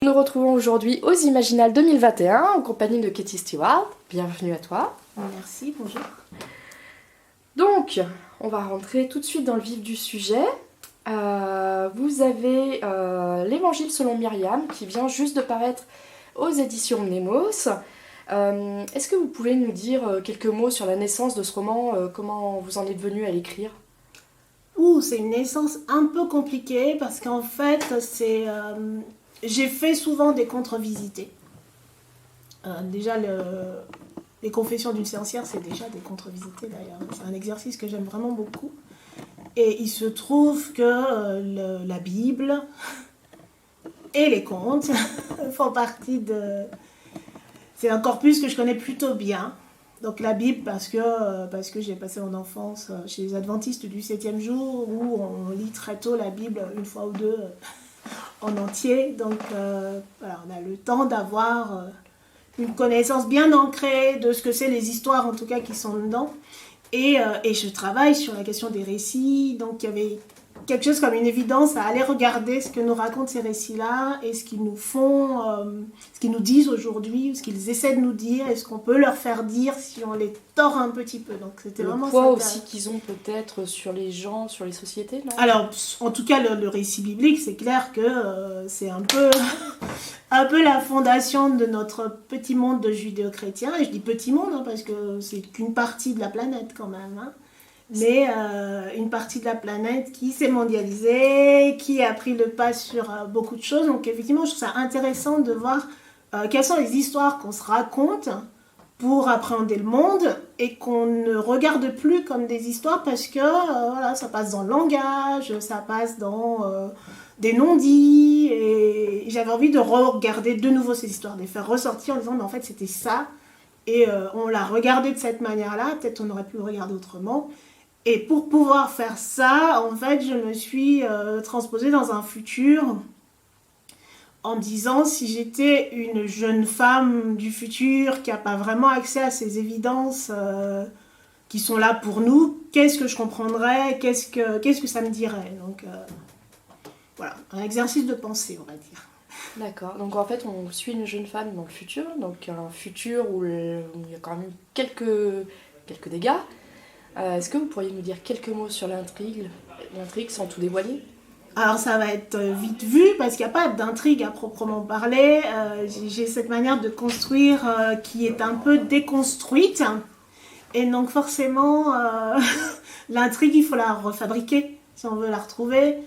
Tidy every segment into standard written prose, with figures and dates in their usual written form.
Nous nous retrouvons aujourd'hui aux Imaginales 2021 en compagnie de Katie Stewart. Bienvenue à toi. Merci, bonjour. Donc, on va rentrer tout de suite dans le vif du sujet. Vous avez l'Évangile selon Myriam qui vient juste de paraître aux éditions Mnemos. Est-ce que vous pouvez nous dire quelques mots sur la naissance de ce roman, comment vous en êtes venu à l'écrire ? C'est une naissance un peu compliquée parce qu'en fait, j'ai fait souvent des contre-visités. Déjà, les confessions d'une sorcière, c'est déjà des contre-visités d'ailleurs. C'est un exercice que j'aime vraiment beaucoup. Et il se trouve que la Bible et les contes font partie de... C'est un corpus que je connais plutôt bien. Donc la Bible parce que j'ai passé mon enfance chez les adventistes du 7e jour où on lit très tôt la Bible une fois ou deux en entier. Donc voilà, on a le temps d'avoir une connaissance bien ancrée de ce que c'est les histoires en tout cas qui sont dedans. Et je travaille sur la question des récits. Donc il y avait quelque chose comme une évidence à aller regarder ce que nous racontent ces récits-là et ce qu'ils nous font, ce qu'ils nous disent aujourd'hui, ce qu'ils essaient de nous dire et ce qu'on peut leur faire dire si on les tord un petit peu. Donc c'était le vraiment poids ça. aussi qu'ils ont peut-être sur les gens, sur les sociétés, non ? Alors, en tout cas, le récit biblique, c'est clair que c'est un peu la fondation de notre petit monde de judéo-chrétiens. Et je dis petit monde parce que c'est qu'une partie de la planète quand même. Mais une partie de la planète qui s'est mondialisée, qui a pris le pas sur beaucoup de choses. Donc effectivement, je trouve ça intéressant de voir quelles sont les histoires qu'on se raconte pour appréhender le monde et qu'on ne regarde plus comme des histoires parce que voilà, ça passe dans le langage, ça passe dans des non-dits. Et j'avais envie de regarder de nouveau ces histoires, de les faire ressortir en disant mais en fait c'était ça. Et on l'a regardé de cette manière-là, peut-être on aurait pu le regarder autrement. Et pour pouvoir faire ça, en fait, je me suis transposée dans un futur en me disant si j'étais une jeune femme du futur qui n'a pas vraiment accès à ces évidences qui sont là pour nous, qu'est-ce que je comprendrais, qu'est-ce que ça me dirait. Donc voilà, un exercice de pensée, on va dire. D'accord, donc en fait on suit une jeune femme dans le futur, donc un futur où il y a quand même eu quelques dégâts. Est-ce que vous pourriez nous dire quelques mots sur l'intrigue sans tout dévoiler ? Alors ça va être vite vu parce qu'il n'y a pas d'intrigue à proprement parler. J'ai cette manière de construire qui est un peu déconstruite. Et donc forcément, l'intrigue, il faut la refabriquer si on veut la retrouver.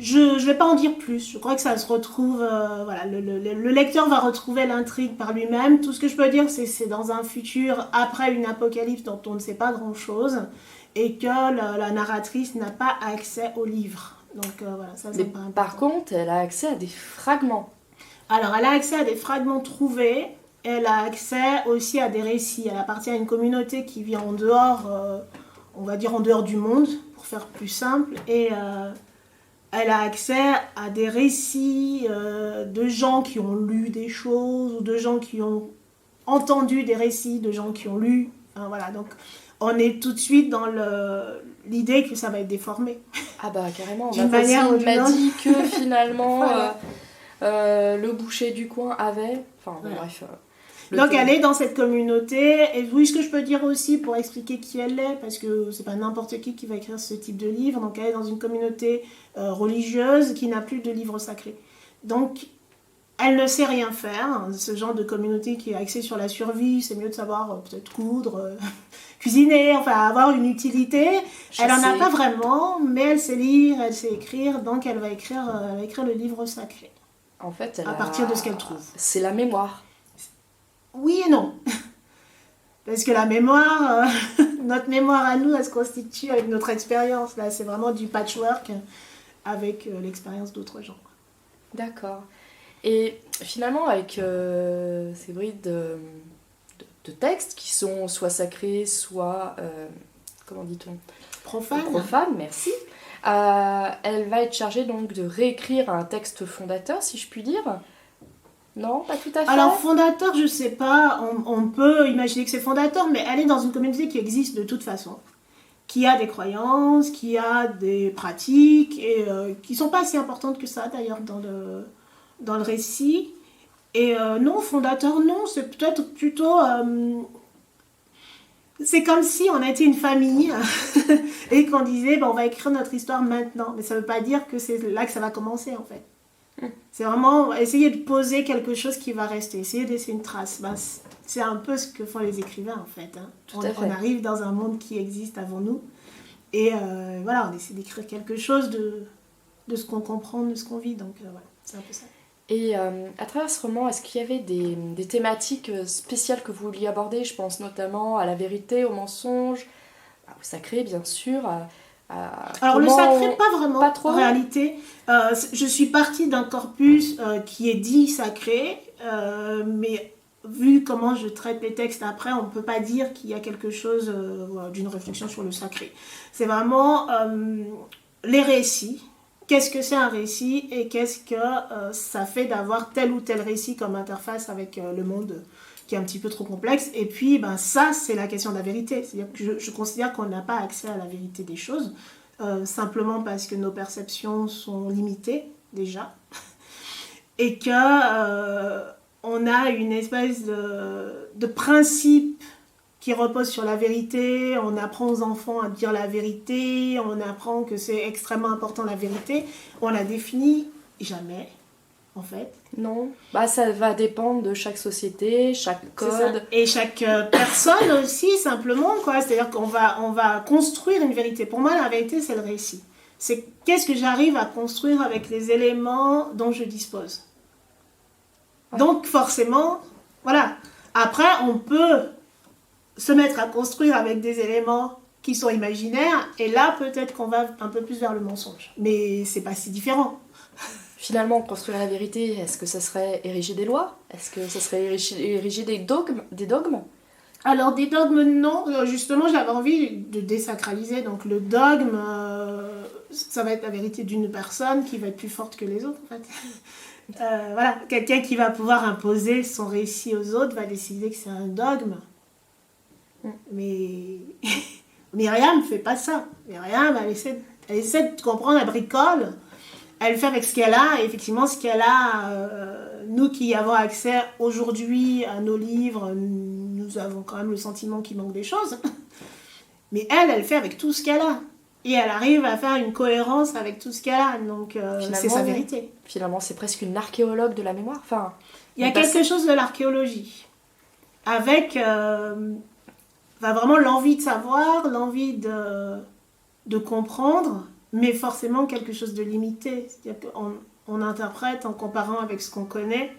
Je ne vais pas en dire plus. Je crois que ça se retrouve... voilà, le lecteur va retrouver l'intrigue par lui-même. Tout ce que je peux dire, c'est dans un futur après une apocalypse dont on ne sait pas grand-chose et que la narratrice n'a pas accès au livre. Donc voilà, ça c'est pas important. Par contre, elle a accès à des fragments. Alors, elle a accès à des fragments trouvés. Elle a accès aussi à des récits. Elle appartient à une communauté qui vit en dehors, on va dire en dehors du monde, pour faire plus simple. Et elle a accès à des récits de gens qui ont lu des choses ou de gens qui ont entendu des récits de gens qui ont lu. Enfin, voilà, donc on est tout de suite dans l'idée que ça va être déformé. Ah bah carrément, d'une manière ou d'une m'a autre. dit que finalement Voilà. le boucher du coin avait... Enfin bon, Voilà. bref. Donc elle est dans cette communauté, et oui, ce que je peux dire aussi pour expliquer qui elle est, parce que c'est pas n'importe qui va écrire ce type de livre, donc elle est dans une communauté religieuse qui n'a plus de livre sacré. Donc elle ne sait rien faire, ce genre de communauté qui est axée sur la survie, c'est mieux de savoir peut-être coudre, cuisiner, enfin avoir une utilité. Elle en a pas vraiment, mais elle sait lire, elle sait écrire, donc elle va écrire le livre sacré. En fait, à partir de ce qu'elle trouve. C'est la mémoire. Oui et non. Parce que la mémoire, notre mémoire à nous, elle se constitue avec notre expérience. Là, c'est vraiment du patchwork avec l'expérience d'autres gens. D'accord. Et finalement, avec ces brides de textes qui sont soit sacrés, soit, comment dit-on ? Profanes, merci. Elle va être chargée donc de réécrire un texte fondateur, si je puis dire. Non, pas tout à fait. Alors, fondateur, je sais pas, on peut imaginer que c'est fondateur, mais elle est dans une communauté qui existe de toute façon, qui a des croyances, qui a des pratiques, et qui sont pas si importantes que ça, d'ailleurs, dans le récit. Et non, fondateur, non, c'est peut-être plutôt... c'est comme si on était une famille et qu'on disait, on va écrire notre histoire maintenant. Mais ça ne veut pas dire que c'est là que ça va commencer, en fait. C'est vraiment essayer de poser quelque chose qui va rester, essayer de laisser une trace. C'est un peu ce que font les écrivains, en fait. On arrive dans un monde qui existe avant nous. Et voilà, on essaie d'écrire quelque chose de ce qu'on comprend, de ce qu'on vit. Donc voilà, c'est un peu ça. Et à travers ce roman, est-ce qu'il y avait des thématiques spéciales que vous vouliez aborder? Je pense notamment à la vérité, au mensonge, au sacré, bien sûr. Alors le sacré, pas vraiment, pas trop. En réalité. Je suis partie d'un corpus qui est dit sacré, mais vu comment je traite les textes après, on ne peut pas dire qu'il y a quelque chose d'une réflexion sur le sacré. C'est vraiment les récits. Qu'est-ce que c'est un récit et qu'est-ce que ça fait d'avoir tel ou tel récit comme interface avec le monde qui est un petit peu trop complexe. Et puis, ça, c'est la question de la vérité. C'est-à-dire que je considère qu'on n'a pas accès à la vérité des choses, simplement parce que nos perceptions sont limitées, déjà, et que on a une espèce de principe qui repose sur la vérité. On apprend aux enfants à dire la vérité, on apprend que c'est extrêmement important la vérité. On la définit jamais, en fait. Non, ça va dépendre de chaque société, chaque code. Et chaque personne aussi, simplement, quoi. C'est-à-dire qu'on va construire une vérité. Pour moi, la vérité, c'est le récit. C'est qu'est-ce que j'arrive à construire avec les éléments dont je dispose. Ouais. Donc, forcément, voilà. Après, on peut se mettre à construire avec des éléments qui sont imaginaires, et là, peut-être qu'on va un peu plus vers le mensonge. Mais c'est pas si différent. Finalement, construire la vérité, est-ce que ça serait ériger des lois? Est-ce que ça serait ériger des dogmes? Alors, des dogmes, non. Justement, j'avais envie de désacraliser. Donc, le dogme, ça va être la vérité d'une personne qui va être plus forte que les autres, en fait. Voilà, quelqu'un qui va pouvoir imposer son récit aux autres va décider que c'est un dogme. Mais Myriam ne fait pas ça. Myriam, elle essaie de comprendre, elle bricole. Elle fait avec ce qu'elle a, et effectivement, ce qu'elle a, nous qui avons accès aujourd'hui à nos livres, nous avons quand même le sentiment qu'il manque des choses. Mais elle fait avec tout ce qu'elle a. Et elle arrive à faire une cohérence avec tout ce qu'elle a, donc c'est sa vérité. Finalement, c'est presque une archéologue de la mémoire. Enfin, il y a quelque chose de l'archéologie, avec vraiment l'envie de savoir, l'envie de comprendre, mais forcément quelque chose de limité. C'est-à-dire qu'on interprète en comparant avec ce qu'on connaît,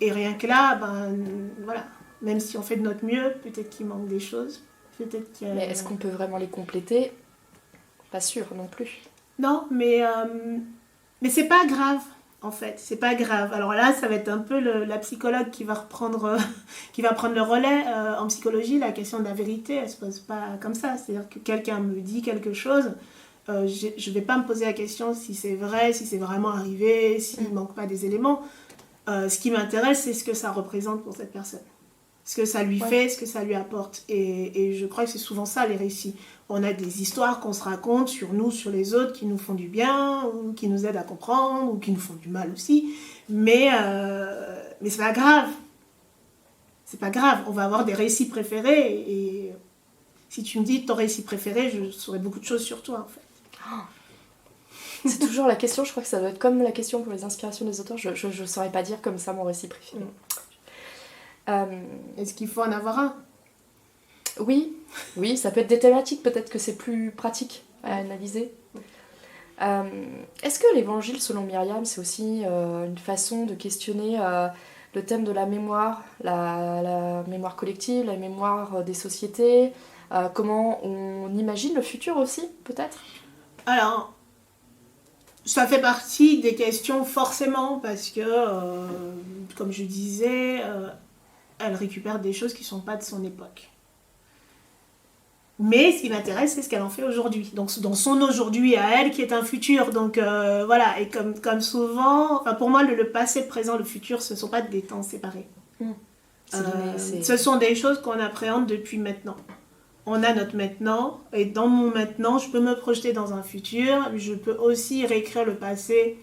et rien que là, voilà, même si on fait de notre mieux, peut-être qu'il manque des choses. Mais est-ce qu'on peut vraiment les compléter? Pas sûr non plus. Non, mais c'est pas grave, en fait. C'est pas grave. Alors là, ça va être un peu la psychologue qui va prendre le relais. En psychologie, la question de la vérité, elle se pose pas comme ça. C'est-à-dire que quelqu'un me dit quelque chose, je vais pas me poser la question si c'est vrai, si c'est vraiment arrivé, s'il manque pas des éléments. Ce qui m'intéresse, c'est ce que ça représente pour cette personne. Ce que ça lui fait, ce que ça lui apporte. Et je crois que c'est souvent ça, les récits. On a des histoires qu'on se raconte sur nous, sur les autres, qui nous font du bien, ou qui nous aident à comprendre, ou qui nous font du mal aussi. Mais c'est pas grave. C'est pas grave. On va avoir des récits préférés. Et si tu me dis ton récit préféré, je saurais beaucoup de choses sur toi, en fait. C'est toujours la question, je crois que ça doit être comme la question pour les inspirations des auteurs. Je saurais pas dire comme ça mon récit préféré. Est-ce qu'il faut en avoir un? Oui, ça peut être des thématiques, peut-être que c'est plus pratique à analyser. Est-ce que l'évangile selon Myriam, c'est aussi une façon de questionner le thème de la mémoire, la mémoire collective, la mémoire des sociétés, comment on imagine le futur aussi, peut-être? Alors, ça fait partie des questions forcément, parce que, comme je disais, elle récupère des choses qui ne sont pas de son époque. Mais ce qui m'intéresse, c'est ce qu'elle en fait aujourd'hui. Donc, dans son aujourd'hui à elle, qui est un futur. Donc, voilà. Et comme souvent, enfin, pour moi, le passé, le présent, le futur, ce ne sont pas des temps séparés. Ce sont des choses qu'on appréhende depuis maintenant. On a notre maintenant. Et dans mon maintenant, je peux me projeter dans un futur. Je peux aussi réécrire le passé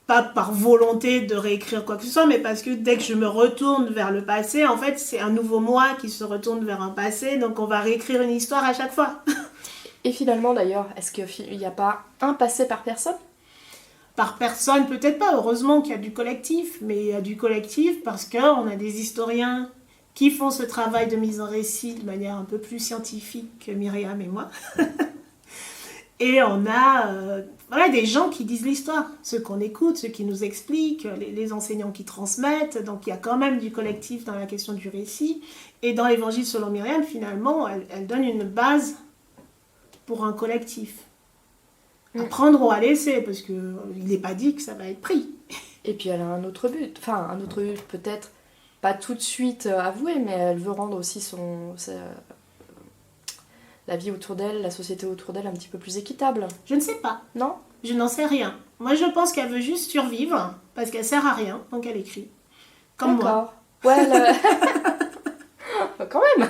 pas par volonté de réécrire quoi que ce soit, mais parce que dès que je me retourne vers le passé, en fait, c'est un nouveau moi qui se retourne vers un passé, donc on va réécrire une histoire à chaque fois. Et finalement, d'ailleurs, est-ce qu'il n'y a pas un passé par personne ? Par personne, peut-être pas. Heureusement qu'il y a du collectif, mais il y a du collectif parce qu'on a des historiens qui font ce travail de mise en récit de manière un peu plus scientifique que Myriam et moi. Et on a voilà, des gens qui disent l'histoire, ceux qu'on écoute, ceux qui nous expliquent, les enseignants qui transmettent. Donc il y a quand même du collectif dans la question du récit. Et dans l'Évangile selon Myriam, finalement, elle donne une base pour un collectif. À prendre ou à laisser, parce qu'il n'est pas dit que ça va être pris. Et puis elle a un autre but, enfin un autre but peut-être pas tout de suite avoué, mais elle veut rendre aussi la vie autour d'elle, la société autour d'elle un petit peu plus équitable. Je ne sais pas. Non ? Je n'en sais rien. Moi je pense qu'elle veut juste survivre, parce qu'elle sert à rien, donc elle écrit. Comme moi. Ouais, quand même.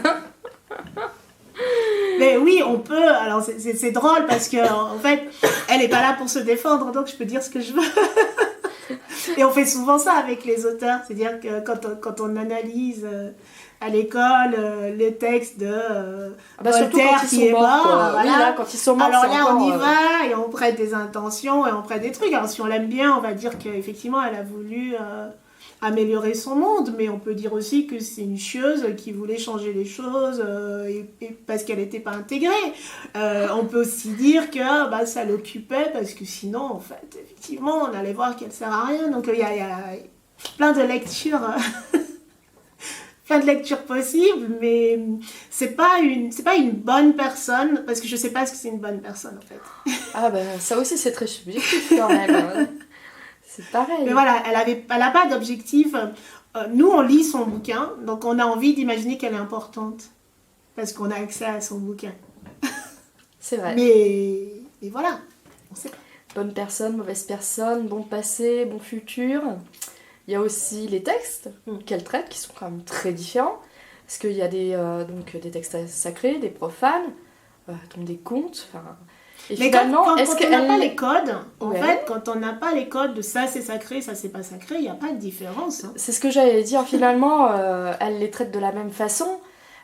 Mais oui, on peut. Alors c'est drôle parce que en fait, elle n'est pas là pour se défendre, donc je peux dire ce que je veux. Et on fait souvent ça avec les auteurs, c'est-à-dire que quand on analyse à l'école les textes de Voltaire qui est mort, voilà. Oui, là, quand ils sont morts, alors là on y va et on prête des intentions et on prête des trucs. Alors si on l'aime bien, on va dire qu'effectivement elle a voulu améliorer son monde, mais on peut dire aussi que c'est une chieuse qui voulait changer les choses et parce qu'elle n'était pas intégrée. On peut aussi dire que ça l'occupait parce que sinon, en fait, effectivement, on allait voir qu'elle sert à rien. Donc il y a plein de lectures, plein de lectures possibles, mais c'est pas une bonne personne parce que je sais pas ce que c'est une bonne personne en fait. Ah ça aussi c'est très subjectif quand même. C'est pareil. Mais voilà, elle a pas d'objectif. Nous, on lit son bouquin, donc on a envie d'imaginer qu'elle est importante. Parce qu'on a accès à son bouquin. C'est vrai. Mais voilà, on sait pas. Bonne personne, mauvaise personne, bon passé, bon futur. Il y a aussi les textes qu'elle traite, qui sont quand même très différents. Parce qu'il y a des textes sacrés, des profanes, donc des contes, et mais finalement, quand on n'a pas les codes, en ouais. fait, quand on n'a pas les codes de ça c'est sacré, ça c'est pas sacré, il n'y a pas de différence. Hein. C'est ce que j'allais dire, finalement, elle les traite de la même façon.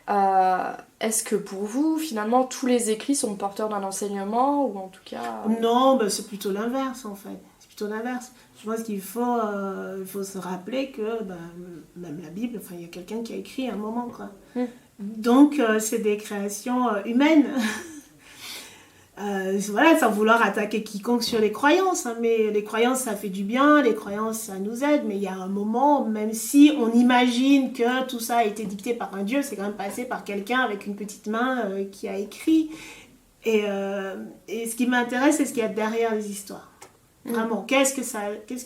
Est-ce que pour vous, finalement, tous les écrits sont porteurs d'un enseignement, ou en tout cas... Non, c'est plutôt l'inverse, en fait. C'est plutôt l'inverse. Je pense qu'il faut se rappeler que même la Bible, il y a quelqu'un qui a écrit à un moment, quoi. Donc, c'est des créations humaines. Voilà, sans vouloir attaquer quiconque sur les croyances, hein, mais les croyances ça fait du bien, les croyances ça nous aide, mais il y a un moment, même si on imagine que tout ça a été dicté par un dieu, c'est quand même passé par quelqu'un avec une petite main qui a écrit, et ce qui m'intéresse c'est ce qu'il y a derrière les histoires. Vraiment, qu'est-ce que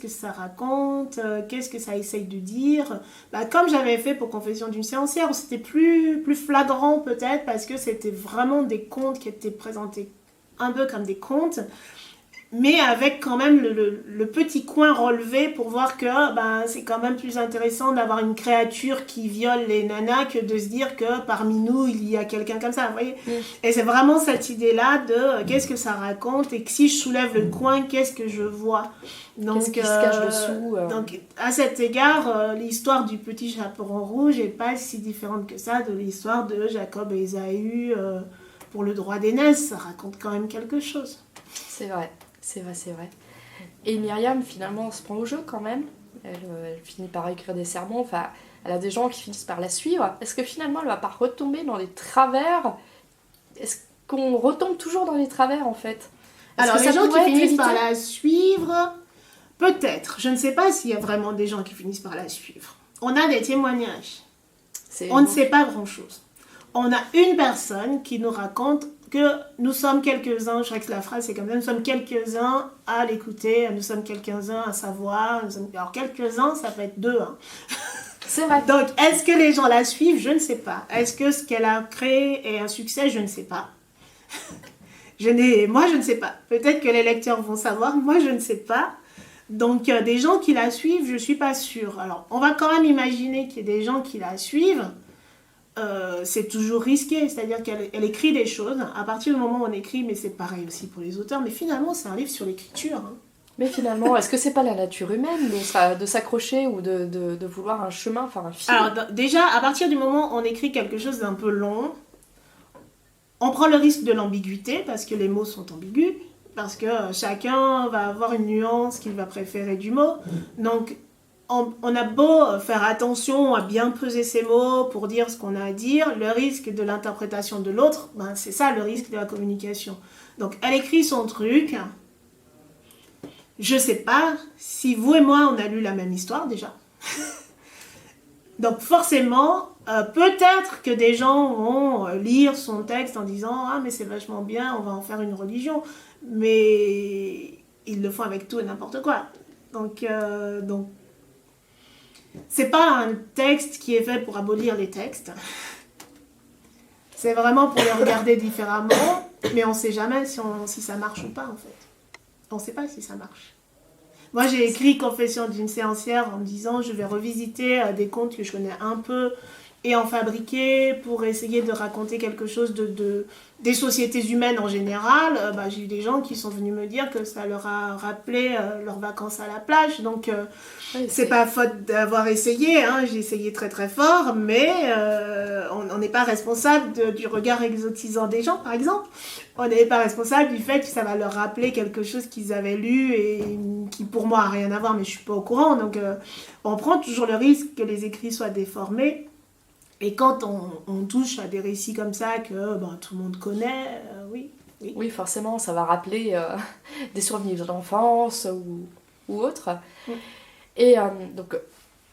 ça raconte, qu'est-ce que ça essaye de dire. Comme j'avais fait pour Confession d'une séancière, c'était plus flagrant peut-être, parce que c'était vraiment des contes qui étaient présentés un peu comme des contes, mais avec quand même le petit coin relevé pour voir que c'est quand même plus intéressant d'avoir une créature qui viole les nanas que de se dire que parmi nous il y a quelqu'un comme ça, vous voyez. Et c'est vraiment cette idée-là de qu'est-ce que ça raconte et que si je soulève le coin, qu'est-ce que je vois. Donc, qu'est-ce qui se cache dessous donc à cet égard, l'histoire du petit chaperon rouge n'est pas si différente que ça de l'histoire de Jacob et Ésaü pour le droit d'aînesse, ça raconte quand même quelque chose. C'est vrai. Et Myriam, finalement, se prend au jeu quand même. Elle finit par écrire des sermons. Enfin, elle a des gens qui finissent par la suivre. Est-ce que finalement, elle va pas retomber dans les travers ? Est-ce qu'on retombe toujours dans les travers, en fait ? Alors, les gens qui finissent par la suivre, peut-être. Je ne sais pas s'il y a vraiment des gens qui finissent par la suivre. On a des témoignages. On ne sait pas grand-chose. On a une personne qui nous raconte que nous sommes quelques-uns, je crois que la phrase c'est comme ça, nous sommes quelques-uns à l'écouter, nous sommes quelques-uns à savoir, alors quelques-uns ça peut être 2. Hein. C'est vrai. Donc est-ce que les gens la suivent ? Je ne sais pas. Est-ce que ce qu'elle a créé est un succès ? Je ne sais pas. Moi je ne sais pas. Peut-être que les lecteurs vont savoir, moi je ne sais pas. Donc des gens qui la suivent, je ne suis pas sûre. Alors on va quand même imaginer qu'il y ait des gens qui la suivent. C'est toujours risqué, c'est-à-dire qu'elle écrit des choses. À partir du moment où on écrit, mais c'est pareil aussi pour les auteurs, mais finalement c'est un livre sur l'écriture. Hein. Mais finalement, est-ce que c'est pas la nature humaine de s'accrocher ou de vouloir un chemin, enfin un fil? Alors déjà, à partir du moment où on écrit quelque chose d'un peu long, on prend le risque de l'ambiguïté parce que les mots sont ambigus, parce que chacun va avoir une nuance qu'il va préférer du mot. Donc on a beau faire attention à bien peser ses mots pour dire ce qu'on a à dire, le risque de l'interprétation de l'autre, ben, c'est ça le risque de la communication. Donc elle écrit son truc. Je sais pas si vous et moi on a lu la même histoire déjà. Donc forcément, peut-être que des gens vont lire son texte en disant « Ah mais c'est vachement bien, on va en faire une religion ». Mais ils le font avec tout et n'importe quoi. Donc c'est pas un texte qui est fait pour abolir les textes. C'est vraiment pour les regarder différemment, mais on sait jamais si ça marche ou pas en fait. On sait pas si ça marche. Moi, j'ai écrit Confession d'une séancière en me disant je vais revisiter des contes que je connais un peu et en fabriquer pour essayer de raconter quelque chose des sociétés humaines en général. J'ai eu des gens qui sont venus me dire que ça leur a rappelé leurs vacances à la plage. Donc, c'est pas faute d'avoir essayé. Hein. J'ai essayé très très fort, mais on n'est pas responsable du regard exotisant des gens, par exemple. On n'est pas responsable du fait que ça va leur rappeler quelque chose qu'ils avaient lu et qui pour moi n'a rien à voir, mais je suis pas au courant. Donc on prend toujours le risque que les écrits soient déformés. Et quand on touche à des récits comme ça que tout le monde connaît, oui. Oui, forcément, ça va rappeler des souvenirs d'enfance ou autre. Oui. Et donc,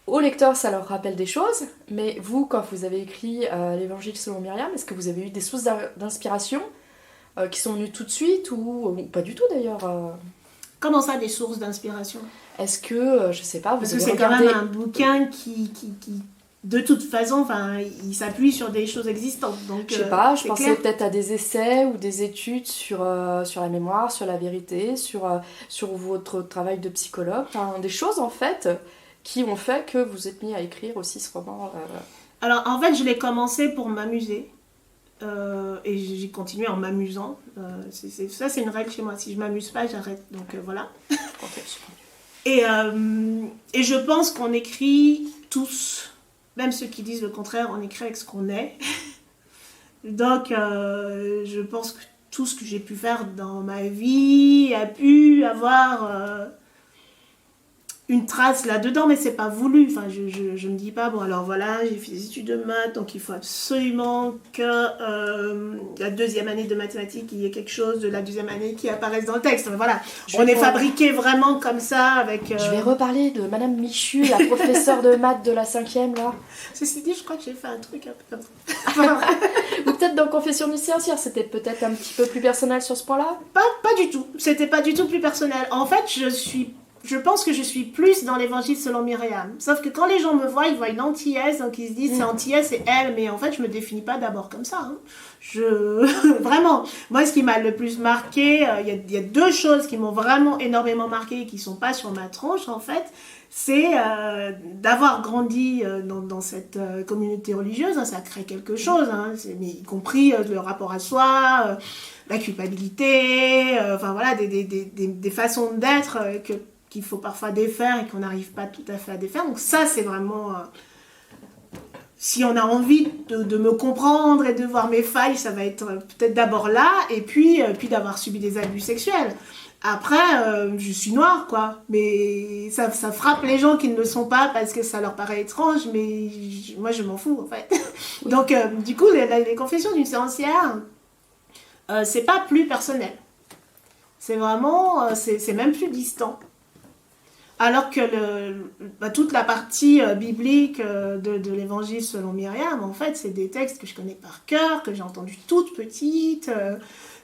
aux lecteurs, ça leur rappelle des choses, mais vous, quand vous avez écrit l'Évangile selon Myriam, est-ce que vous avez eu des sources d'inspiration qui sont venues tout de suite ou pas du tout d'ailleurs Comment ça, des sources d'inspiration? Est-ce que, je sais pas, vous Parce que c'est quand même un bouquin qui de toute façon, il s'appuie sur des choses existantes. Donc, je sais pas, je pensais peut-être à des essais ou des études sur la mémoire, sur la vérité, sur votre travail de psychologue, des choses en fait qui ont fait que vous êtes mis à écrire aussi ce roman. Alors en fait, je l'ai commencé pour m'amuser. Et j'ai continué en m'amusant. Ça, c'est une règle chez moi. Si je m'amuse pas, j'arrête. Donc voilà. Et je pense qu'on écrit tous. Même ceux qui disent le contraire, on écrit avec ce qu'on est. Donc, je pense que tout ce que j'ai pu faire dans ma vie a pu avoir une trace là-dedans, mais c'est pas voulu. Enfin, je me dis pas, bon alors voilà, j'ai fait des études de maths, donc il faut absolument que la deuxième année de mathématiques, il y ait quelque chose de la deuxième année qui apparaisse dans le texte. Voilà, on est fabriqué vraiment comme ça avec... Je vais reparler de Madame Michu, la professeure de maths de la 5e, là. Ceci dit, je crois que j'ai fait un truc un peu comme ça. Ou peut-être dans Confession d'une séancière, c'était peut-être un petit peu plus personnel sur ce point-là? Pas du tout, c'était pas du tout plus personnel. En fait, je pense que je suis plus dans l'Évangile selon Myriam. Sauf que quand les gens me voient, ils voient une antillaise, donc ils se disent c'est antillaise, c'est elle. Mais en fait, je me définis pas d'abord comme ça. Hein. Vraiment, moi, ce qui m'a le plus marqué, il y a deux choses qui m'ont vraiment énormément marqué et qui sont pas sur ma tronche, en fait. C'est d'avoir grandi dans cette communauté religieuse. Hein, ça crée quelque chose, hein, mais y compris le rapport à soi, la culpabilité, enfin voilà, des façons d'être qu'il faut parfois défaire et qu'on n'arrive pas tout à fait à défaire. Donc ça, c'est vraiment... si on a envie de me comprendre et de voir mes failles, ça va être peut-être d'abord là, et puis d'avoir subi des abus sexuels. Après, je suis noire, quoi. Mais ça frappe les gens qui ne le sont pas parce que ça leur paraît étrange, mais moi, je m'en fous, en fait. Oui. Donc, du coup, les confessions d'une séancière, c'est pas plus personnel. C'est vraiment... c'est même plus distant. Alors que toute la partie biblique de l'Évangile selon Myriam, en fait, c'est des textes que je connais par cœur, que j'ai entendus toute petite,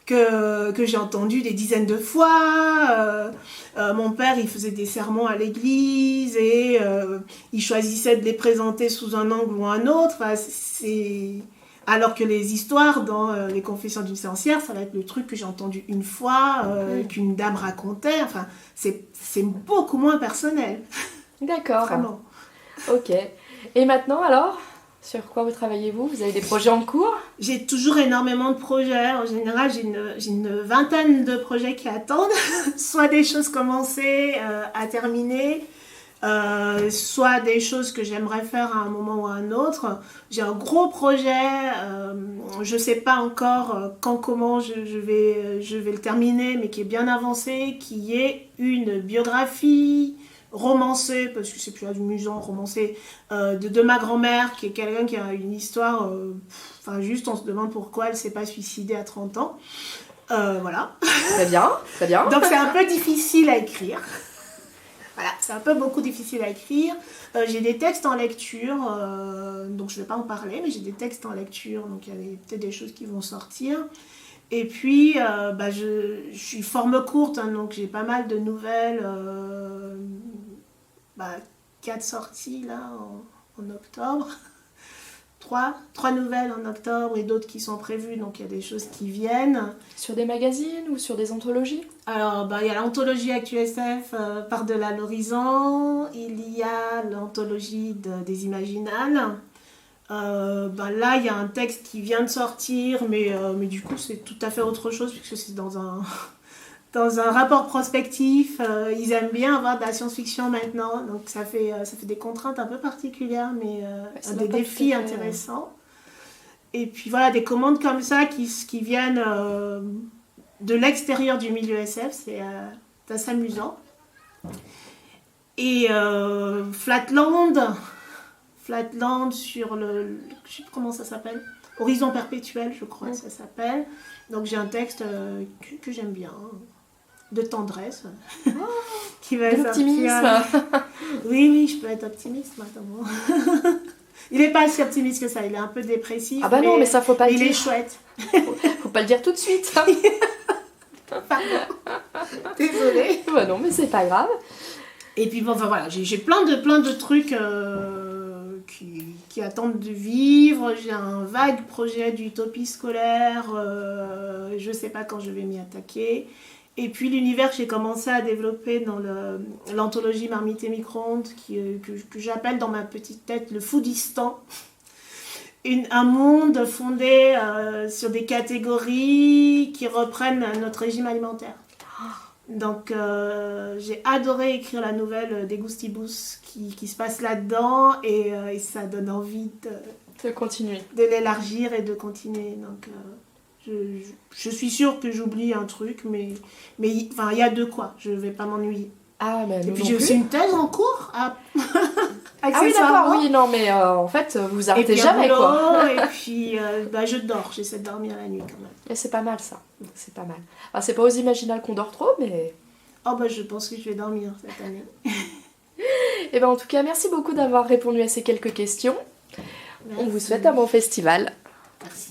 que j'ai entendu des dizaines de fois. Mon père, il faisait des sermons à l'église et il choisissait de les présenter sous un angle ou un autre. Enfin, alors que les histoires dans les Confessions d'une séancière, ça va être le truc que j'ai entendu une fois, qu'une dame racontait. Enfin, c'est beaucoup moins personnel. D'accord. Vraiment. Ok. Et maintenant, alors, Sur quoi vous travaillez vous avez des projets en cours? J'ai toujours énormément de projets. En général, j'ai une vingtaine de projets qui attendent. Soit des choses commencées à terminer, soit des choses que j'aimerais faire à un moment ou à un autre. J'ai un gros projet, je ne sais pas encore quand, comment je vais le terminer, mais qui est bien avancé, qui est une biographie romancée, parce que c'est plus amusant, romancée, de ma grand-mère, qui est quelqu'un qui a une histoire, juste on se demande pourquoi elle ne s'est pas suicidée à 30 ans. Voilà. Très bien, très bien. Donc c'est un peu difficile à écrire. Voilà, c'est un peu beaucoup difficile à écrire. J'ai des textes en lecture, donc je ne vais pas en parler, mais j'ai des textes en lecture, donc il y a peut-être des choses qui vont sortir. Et puis, je suis forme courte, hein, donc j'ai pas mal de nouvelles, 4 sorties là en octobre. 3 nouvelles en octobre et d'autres qui sont prévues, donc il y a des choses qui viennent. Sur des magazines ou sur des anthologies? Alors, il y a l'anthologie ActuSF Par-delà l'horizon, il y a l'anthologie des Imaginales. Là, il y a un texte qui vient de sortir, mais du coup, c'est tout à fait autre chose, puisque c'est dans un rapport prospectif. Ils aiment bien avoir de la science-fiction maintenant, donc ça fait des contraintes un peu particulières, mais des défis intéressants. Et puis voilà, des commandes comme ça qui viennent de l'extérieur du milieu SF, c'est assez amusant. Et Flatland sur je sais plus comment ça s'appelle, Horizon perpétuel, je crois que ça s'appelle. Donc j'ai un texte que j'aime bien, de tendresse, qui va sortir. Oui, je peux être optimiste maintenant. Il n'est pas si optimiste que ça, il est un peu dépressif. Ah bah non, mais ça faut pas le dire. Il est chouette. Faut pas le dire tout de suite. Pardon. Désolée. Bah non, mais c'est pas grave. Et puis bon, voilà, j'ai plein de trucs qui attendent de vivre. J'ai un vague projet d'utopie scolaire. Je sais pas quand je vais m'y attaquer. Et puis l'univers que j'ai commencé à développer dans l'anthologie Marmite et micro-ondes, que j'appelle dans ma petite tête le Foodistan. Un monde fondé sur des catégories qui reprennent notre régime alimentaire. Donc j'ai adoré écrire la nouvelle des Goustibous qui se passe là-dedans et ça donne envie de continuer, de l'élargir et de continuer. Donc je suis sûre que j'oublie un truc, mais il y a de quoi, je ne vais pas m'ennuyer. Ah, mais et puis j'ai aussi une thèse en cours Ah oui, d'accord, oui, non, mais en fait, vous arrêtez jamais, quoi. Et puis, je dors, j'essaie de dormir la nuit, quand même. Et c'est pas mal, ça, c'est pas mal. Enfin, c'est pas aux Imaginales qu'on dort trop, mais... Oh, je pense que je vais dormir cette année. Et en tout cas, merci beaucoup d'avoir répondu à ces quelques questions. Merci. On vous souhaite un bon festival.